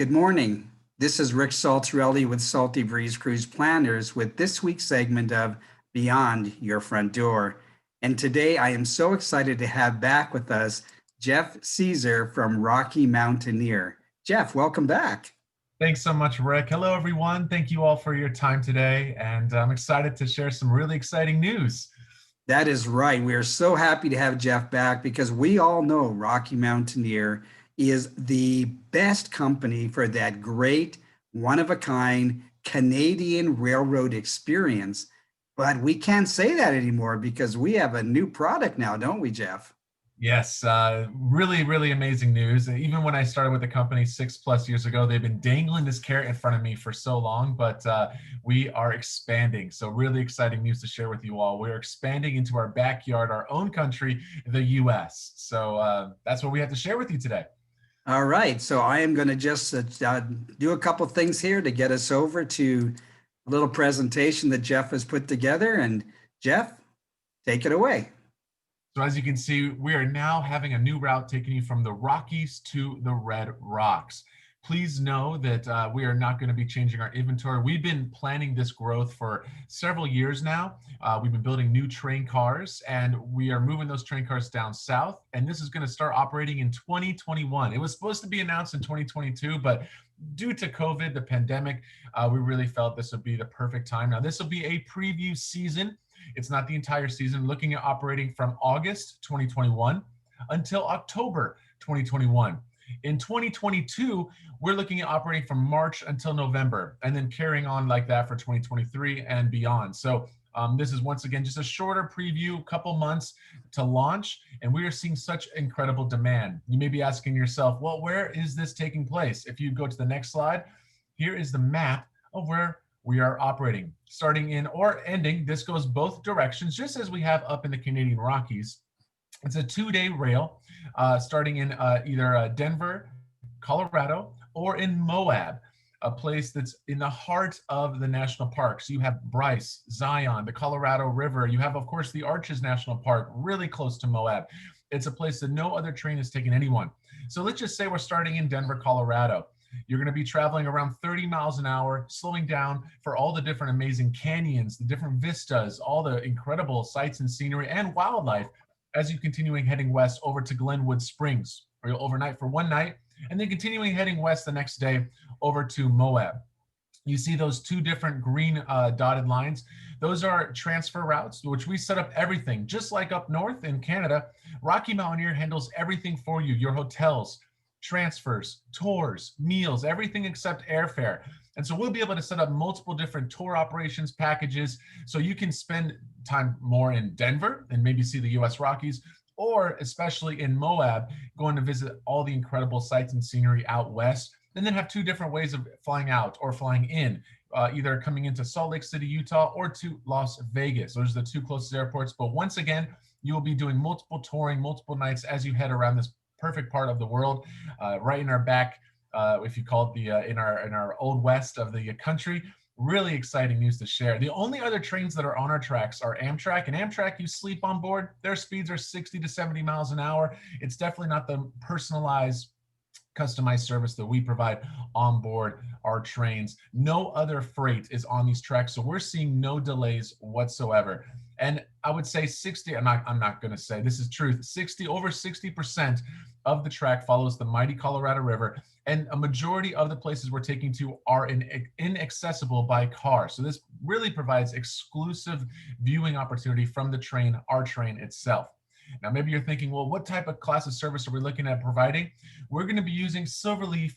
Good morning. This is Rick Saltarelli with Salty Breeze Cruise Planners with this week's segment of Beyond Your Front Door. And today I am so excited to have back with us Jeff Caesar from Rocky Mountaineer. Jeff, welcome back. Thanks so much, Rick. Hello, everyone. Thank you all for your time today. And I'm excited to share some really exciting news. That is right. We are so happy to have Jeff back because we all know Rocky Mountaineer is the best company for that great, one of a kind Canadian railroad experience. But we can't say that anymore because we have a new product now, don't we, Jeff? Yes, really, really amazing news. Even when I started with the company 6+ years ago, they've been dangling this carrot in front of me for so long, but we are expanding. So really exciting news to share with you all. We're expanding into our backyard, our own country, the US. So that's what we have to share with you today. All right. So I am going to just do a couple things here to get us over to a little presentation that Jeff has put together. And Jeff, take it away. So as you can see, we are now having a new route taking you from the Rockies to the Red Rocks. Please know that we are not going to be changing our inventory. We've been planning this growth for several years now. We've been building new train cars, and we are moving those train cars down south. And this is going to start operating in 2021. It was supposed to be announced in 2022, but due to COVID, the pandemic, we really felt this would be the perfect time. Now, this will be a preview season. It's not the entire season, looking at operating from August 2021 until October 2021. In 2022, we're looking at operating from March until November, and then carrying on like that for 2023 and beyond. So this is once again just a shorter preview, couple months to launch, and we are seeing such incredible demand. You may be asking yourself, well, where is this taking place? If you go to the next slide, here is the map of where we are operating. Starting in or ending, this goes both directions, just as we have up in the Canadian Rockies. It's a 2-day rail starting in either Denver, Colorado, or in Moab, a place that's in the heart of the national parks. You have Bryce, Zion, the Colorado River. You have, of course, the Arches National Park, really close to Moab. It's a place that no other train has taken anyone. So let's just say we're starting in Denver, Colorado. You're going to be traveling around 30 miles an hour, slowing down for all the different amazing canyons, the different vistas, all the incredible sights and scenery and wildlife as you continuing heading west over to Glenwood Springs, where you'll overnight for one night, and then continuing heading west the next day over to Moab. You see those two different green dotted lines. Those are transfer routes, which we set up everything. Just like up north in Canada, Rocky Mountaineer handles everything for you, your hotels, transfers, tours, meals, everything except airfare. And so we'll be able to set up multiple different tour operations packages so you can spend time more in Denver and maybe see the US Rockies, or especially in Moab, going to visit all the incredible sights and scenery out west, and then have two different ways of flying out or flying in, either coming into Salt Lake City, Utah, or to Las Vegas. Those are the two closest airports. But once again, you will be doing multiple touring, multiple nights as you head around this perfect part of the world, right in our back, if you call it the in our old west of the country. Really exciting news to share. The only other trains that are on our tracks are Amtrak, and Amtrak, you sleep on board. Their speeds are 60 to 70 miles an hour. It's definitely not the personalized, customized service that we provide on board our trains. No other freight is on these tracks, so we're seeing no delays whatsoever. And I would say 60, I'm not going to say, this is truth, over 60% of the track follows the mighty Colorado River, and a majority of the places we're taking to are inaccessible by car. So this really provides exclusive viewing opportunity from the train, our train itself. Now, maybe you're thinking, well, what type of class of service are we looking at providing? We're going to be using Silverleaf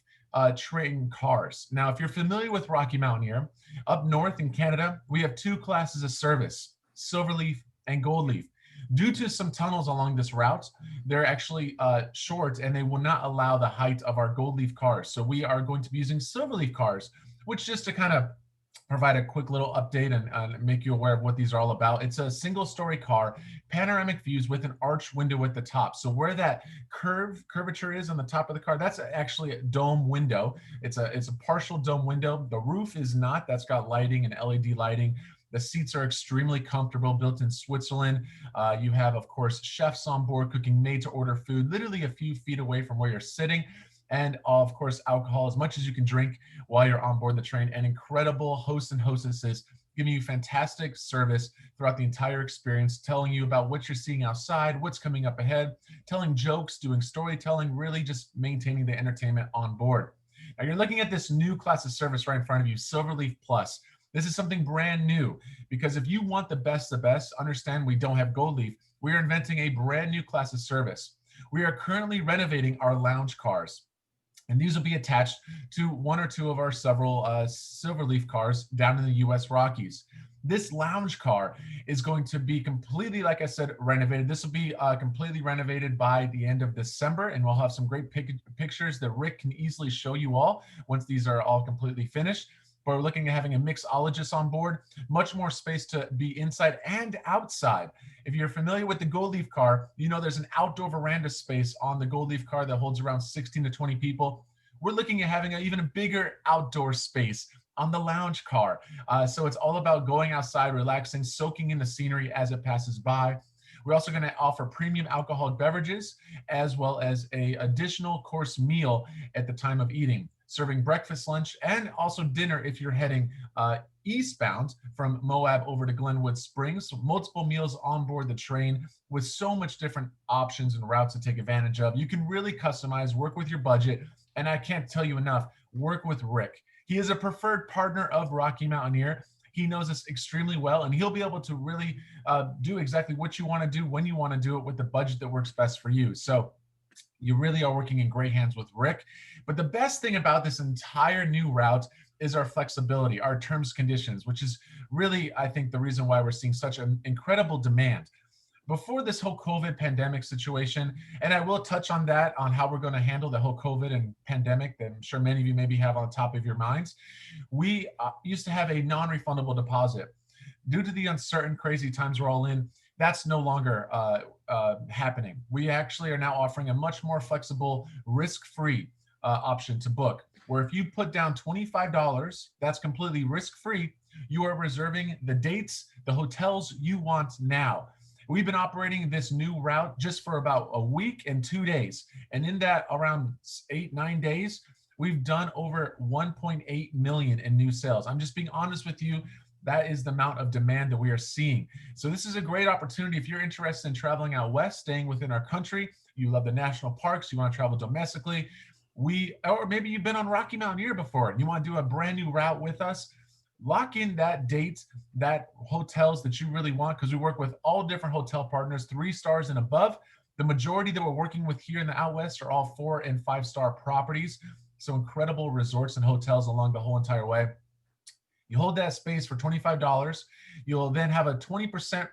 train cars. Now, if you're familiar with Rocky Mountaineer, up north in Canada, we have two classes of service, Silverleaf and Goldleaf. Due to some tunnels along this route, they're actually short, and they will not allow the height of our Goldleaf cars. So we are going to be using Silverleaf cars, which, just to kind of provide a quick little update and make you aware of what these are all about. It's a single-story car, panoramic views with an arch window at the top. So where that curvature is on the top of the car, that's actually a dome window. It's a partial dome window. The roof is not. That's got lighting and LED lighting. The seats are extremely comfortable, built in Switzerland. You have, of course, chefs on board cooking made-to-order food, literally a few feet away from where you're sitting. and of course alcohol, as much as you can drink while you're on board the train, and incredible hosts and hostesses giving you fantastic service throughout the entire experience, telling you about what you're seeing outside, what's coming up ahead, telling jokes, doing storytelling, really just maintaining the entertainment on board. Now you're looking at this new class of service right in front of you, Silverleaf Plus. This is something brand new, because if you want the best, understand we don't have Gold Leaf. We are inventing a brand new class of service. We are currently renovating our lounge cars, and these will be attached to one or two of our several Silverleaf cars down in the US Rockies. This lounge car is going to be completely, like I said, renovated. This will be completely renovated by the end of December, and we'll have some great pictures that Rick can easily show you all once these are all completely finished. But we're looking at having a mixologist on board, much more space to be inside and outside. If you're familiar with the Gold Leaf car, you know there's an outdoor veranda space on the Gold Leaf car that holds around 16 to 20 people. We're looking at having even a bigger outdoor space on the lounge car. So it's all about going outside, relaxing, soaking in the scenery as it passes by. We're also going to offer premium alcoholic beverages, as well as an additional course meal at the time of eating, serving breakfast, lunch, and also dinner if you're heading eastbound from Moab over to Glenwood Springs. So multiple meals on board the train with so much different options and routes to take advantage of. You can really customize, work with your budget, and I can't tell you enough, work with Rick. He is a preferred partner of Rocky Mountaineer. He knows us extremely well, and he'll be able to really do exactly what you want to do when you want to do it with the budget that works best for you. So you really are working in great hands with Rick. But the best thing about this entire new route is our flexibility, our terms conditions, which is really, I think, the reason why we're seeing such an incredible demand. Before this whole COVID pandemic situation, and I will touch on that, on how we're going to handle the whole COVID and pandemic that I'm sure many of you maybe have on top of your minds, we used to have a non-refundable deposit. Due to the uncertain, crazy times we're all in, that's no longer happening. We actually are now offering a much more flexible, risk-free option to book, where if you put down $25, that's completely risk-free. You are reserving the dates, the hotels you want now. We've been operating this new route just for about a week and 2 days. And in that around 8-9 days, we've done over 1.8 million in new sales. I'm just being honest with you. That is the amount of demand that we are seeing. So this is a great opportunity if you're interested in traveling out west, staying within our country, you love the national parks, you want to travel domestically, or maybe you've been on Rocky Mountaineer before and you want to do a brand new route with us. Lock in that date, that hotels that you really want, because we work with all different hotel partners, 3 stars and above. The majority that we're working with here in the out west are all 4 and 5-star properties. So incredible resorts and hotels along the whole entire way. You hold that space for $25. You'll then have a 20%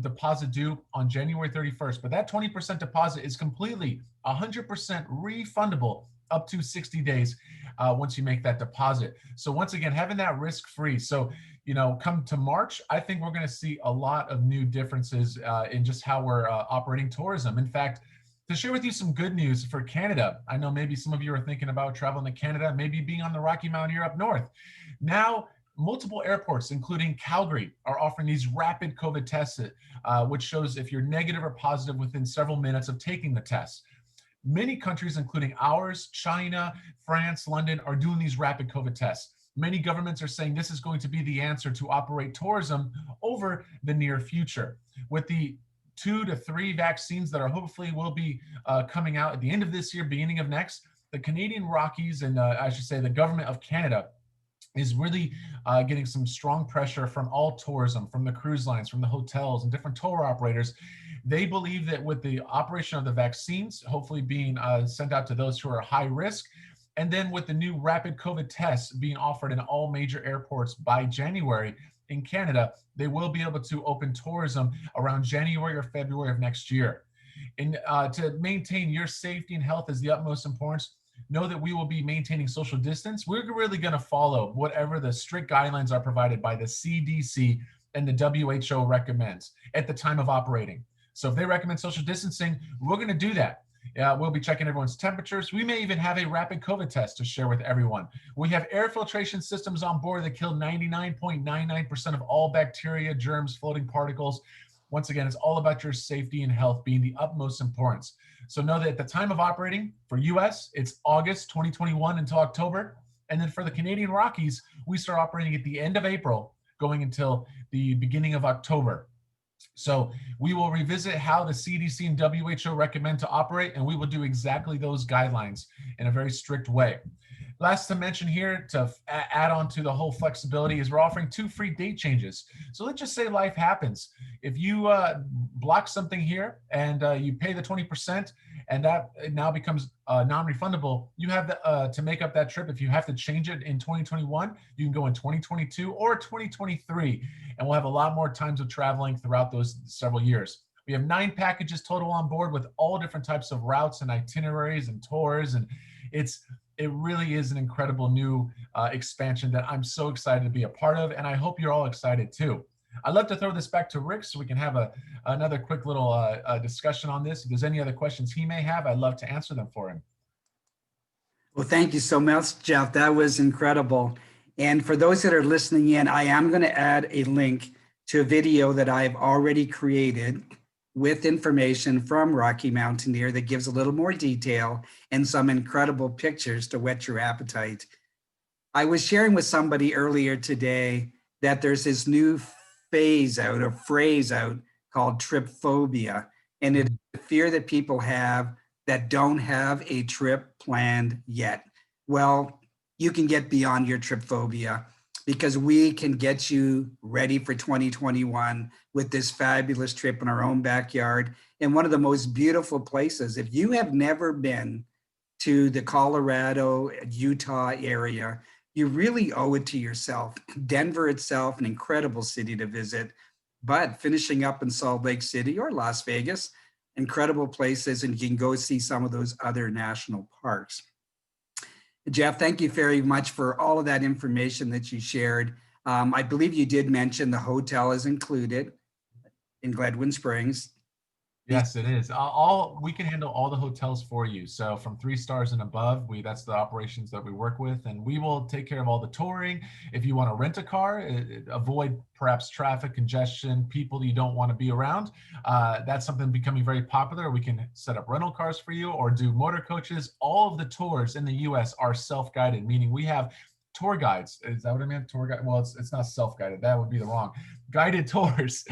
deposit due on January 31st. But that 20% deposit is completely 100% refundable up to 60 days once you make that deposit. So once again, having that risk-free. So, come to March, I think we're going to see a lot of new differences in just how we're operating tourism. In fact, to share with you some good news for Canada, I know maybe some of you are thinking about traveling to Canada, maybe being on the Rocky Mountaineer up north. Now, multiple airports, including Calgary, are offering these rapid COVID tests, which shows if you're negative or positive within several minutes of taking the test. Many countries, including ours, China, France, London, are doing these rapid COVID tests. Many governments are saying this is going to be the answer to operate tourism over the near future. With the 2 to 3 vaccines that are hopefully will be coming out at the end of this year, beginning of next, the Canadian Rockies, and I should say the government of Canada, is really getting some strong pressure from all tourism, from the cruise lines, from the hotels and different tour operators. They believe that with the operation of the vaccines, hopefully being sent out to those who are high risk, and then with the new rapid COVID tests being offered in all major airports by January in Canada, they will be able to open tourism around January or February of next year. And to maintain your safety and health is the utmost importance. Know that we will be maintaining social distance. We're really going to follow whatever the strict guidelines are provided by the CDC and the WHO recommends at the time of operating. So if they recommend social distancing, we're going to do that. We'll be checking everyone's temperatures. We may even have a rapid COVID test to share with everyone. We have air filtration systems on board that kill 99.99% of all bacteria, germs, floating particles. Once again, it's all about your safety and health being the utmost importance. So know that at the time of operating for US, it's August 2021 until October. And then for the Canadian Rockies, we start operating at the end of April, going until the beginning of October. So we will revisit how the CDC and WHO recommend to operate, and we will do exactly those guidelines in a very strict way. Last to mention here, to add on to the whole flexibility, is we're offering 2 free date changes. So let's just say life happens. If you block something here and you pay the 20%, and that now becomes non-refundable, you have to make up that trip. If you have to change it in 2021, you can go in 2022 or 2023, and we'll have a lot more times of traveling throughout those several years. We have 9 packages total on board with all different types of routes and itineraries and tours, and it really is an incredible new expansion that I'm so excited to be a part of, and I hope you're all excited too. I'd love to throw this back to Rick so we can have another quick little discussion on this. If there's any other questions he may have, I'd love to answer them for him. Well, thank you so much, Jeff. That was incredible. And for those that are listening in, I am going to add a link to a video that I've already created with information from Rocky Mountaineer that gives a little more detail and some incredible pictures to whet your appetite. I was sharing with somebody earlier today that there's this new phrase out called trip phobia. And it's the fear that people have that don't have a trip planned yet. Well, you can get beyond your trip phobia because we can get you ready for 2021 with this fabulous trip in our own backyard in one of the most beautiful places. If you have never been to the Colorado, Utah area, you really owe it to yourself. Denver itself, an incredible city to visit, but finishing up in Salt Lake City or Las Vegas, incredible places, and you can go see some of those other national parks. Jeff, thank you very much for all of that information that you shared. I believe you did mention the hotel is included in Gledwin Springs. Yes, it is. We can handle all the hotels for you. So from 3 stars and above, that's the operations that we work with, and we will take care of all the touring. If you want to rent a car, avoid perhaps traffic congestion, people that you don't want to be around. That's something becoming very popular. We can set up rental cars for you or do motor coaches. All of the tours in the U.S. are self-guided, meaning we have tour guides. Is that what I meant? Tour guide? Well, it's not self-guided. That would be the wrong. Guided tours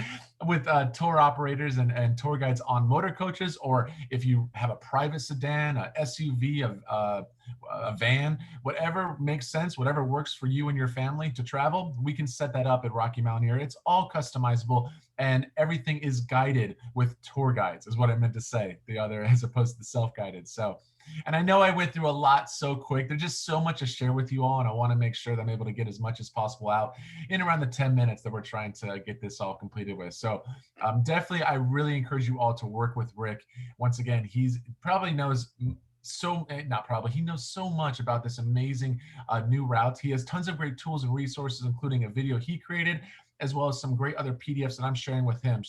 with tour operators and tour guides on motor coaches, or if you have a private sedan, a SUV, a van, whatever makes sense, whatever works for you and your family to travel, we can set that up at Rocky Mountaineer. It's all customizable and everything is guided with tour guides, is what I meant to say, the other as opposed to self-guided. So, and I know I went through a lot so quick. There's just so much to share with you all, and I want to make sure that I'm able to get as much as possible out in around the 10 minutes that we're trying to get this all completed with. So definitely, I really encourage you all to work with Rick. Once again, he knows so much about this amazing new route. He has tons of great tools and resources, including a video he created, as well as some great other PDFs that I'm sharing with him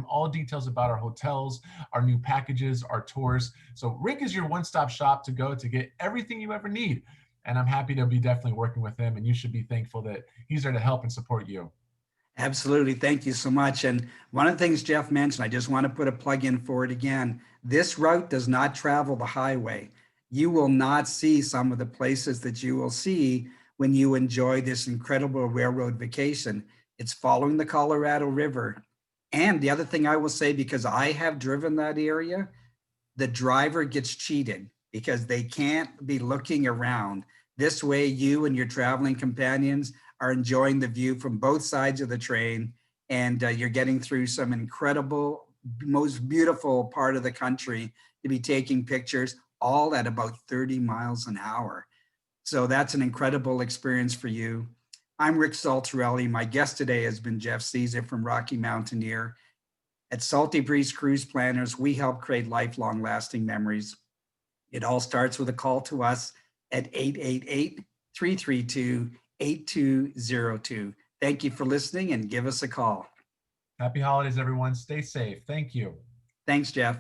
all details about our hotels, our new packages, our tours. So Rick is your one-stop shop to go to get everything you ever need. And I'm happy to be definitely working with him, and you should be thankful that he's there to help and support you. Absolutely. Thank you so much. And one of the things Jeff mentioned, I just want to put a plug in for it again. This route does not travel the highway. You will not see some of the places that you will see when you enjoy this incredible railroad vacation. It's following the Colorado River. And the other thing I will say, because I have driven that area, the driver gets cheated because they can't be looking around. This way, you and your traveling companions are enjoying the view from both sides of the train, and you're getting through some incredible, most beautiful part of the country to be taking pictures, all at about 30 miles an hour. So that's an incredible experience for you. I'm Rick Saltarelli. My guest today has been Jeff Caesar from Rocky Mountaineer. At Salty Breeze Cruise Planners, we help create lifelong lasting memories. It all starts with a call to us at 888-332-8202. Thank you for listening, and give us a call. Happy holidays, everyone. Stay safe. Thank you. Thanks, Jeff.